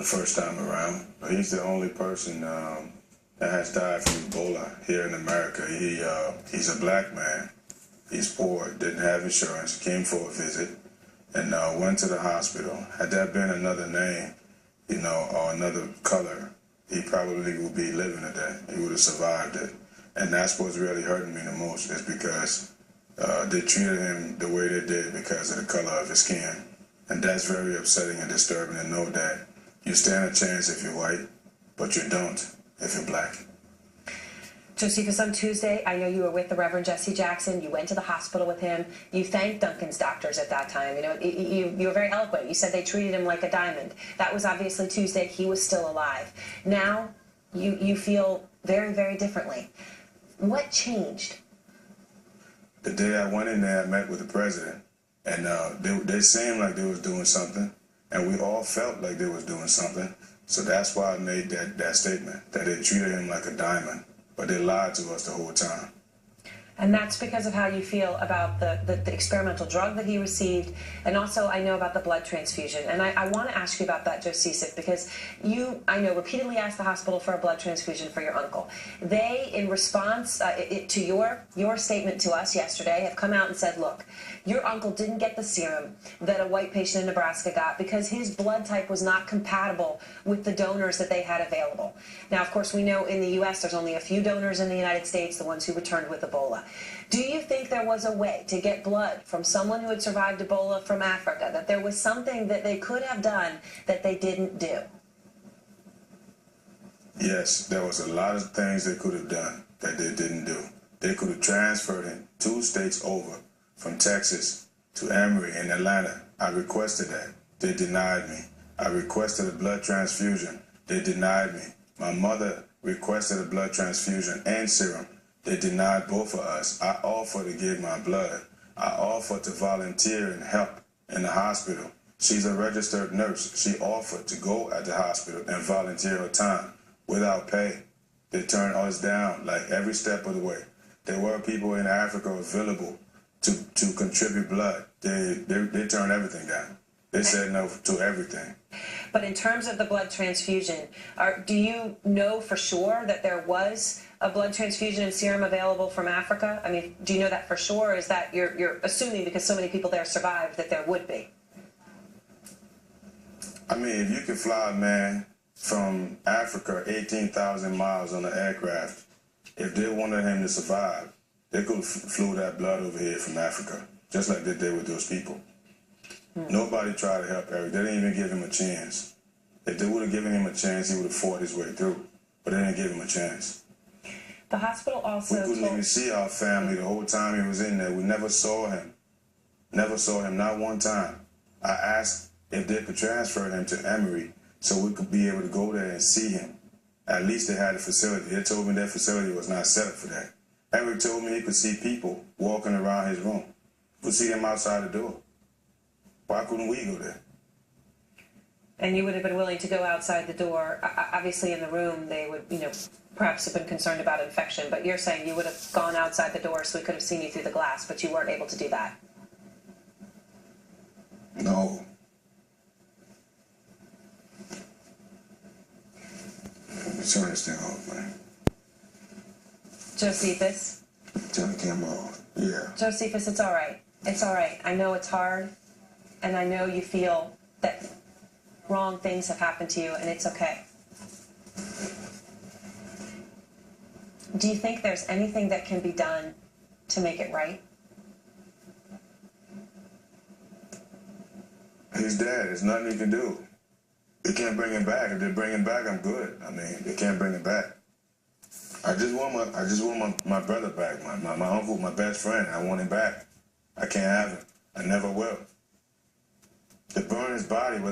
the first time around. He's the only person that has died from Ebola here in America. He's a black man. He's poor, didn't have insurance, came for a visit, and went to the hospital. Had that been another name, or another color, he probably would be living today. He would have survived it. And that's what's really hurting me the most, is because they treated him the way they did because of the color of his skin. And that's very upsetting and disturbing to know that you stand a chance if you're white, but you don't if you're black. Josephus, on Tuesday, I know you were with the Reverend Jesse Jackson. You went to the hospital with him. You thanked Duncan's doctors at that time. You were very eloquent. You said they treated him like a diamond. That was obviously Tuesday. He was still alive. Now, you feel very, very differently. What changed? The day I went in there, I met with the president, and they seemed like they was doing something, and we all felt like they was doing something. So that's why I made that statement, that they treated him like a diamond. But they lied to us the whole time. And that's because of how you feel about the experimental drug that he received, and also I know about the blood transfusion. And I want to ask you about that, Josephus, because you, I know, repeatedly asked the hospital for a blood transfusion for your uncle. They, in response to your statement to us yesterday, have come out and said, look, your uncle didn't get the serum that a white patient in Nebraska got because his blood type was not compatible with the donors that they had available. Now, of course, we know in the U.S. there's only a few donors in the United States, the ones who returned with Ebola. Do you think there was a way to get blood from someone who had survived Ebola from Africa, that there was something that they could have done that they didn't do? Yes, there was a lot of things they could have done that they didn't do. They could have transferred him 2 states over, from Texas to Emory in Atlanta. I requested that. They denied me. I requested a blood transfusion. They denied me. My mother requested a blood transfusion and serum. They denied both of us. I offered to give my blood. I offered to volunteer and help in the hospital. She's a registered nurse. She offered to go at the hospital and volunteer her time without pay. They turned us down like every step of the way. There were people in Africa available to contribute blood. They turned everything down. They said no to everything. But in terms of the blood transfusion, do you know for sure that there was a blood transfusion and serum available from Africa? I mean, do you know that for sure, or is that you're assuming because so many people there survived that there would be? I mean, if you could fly a man from Africa 18,000 miles on an aircraft, if they wanted him to survive, they could have flew that blood over here from Africa, just like they did with those people. Nobody tried to help Eric. They didn't even give him a chance. If they would have given him a chance, he would have fought his way through. But they didn't give him a chance. The hospital also We couldn't even see our family the whole time he was in there. We never saw him. Never saw him, not one time. I asked if they could transfer him to Emory so we could be able to go there and see him. At least they had a facility. They told me their facility was not set up for that. Eric told me he could see people walking around his room. He could see them outside the door. Why couldn't we go there? And you would have been willing to go outside the door. Obviously, in the room, they would, perhaps have been concerned about infection. But you're saying you would have gone outside the door so we could have seen you through the glass, but you weren't able to do that. No. Turn this thing off, man. Josephus? Turn the camera off. Yeah. Josephus, it's all right. It's all right. I know it's hard, and I know you feel that wrong things have happened to you, and it's okay. Do you think there's anything that can be done to make it right? He's dead. There's nothing you can do. They can't bring him back. If they bring him back, I'm good. I mean, they can't bring him back. I just want my brother back, my uncle, my best friend. I want him back. I can't have him. I never will. To burn his body without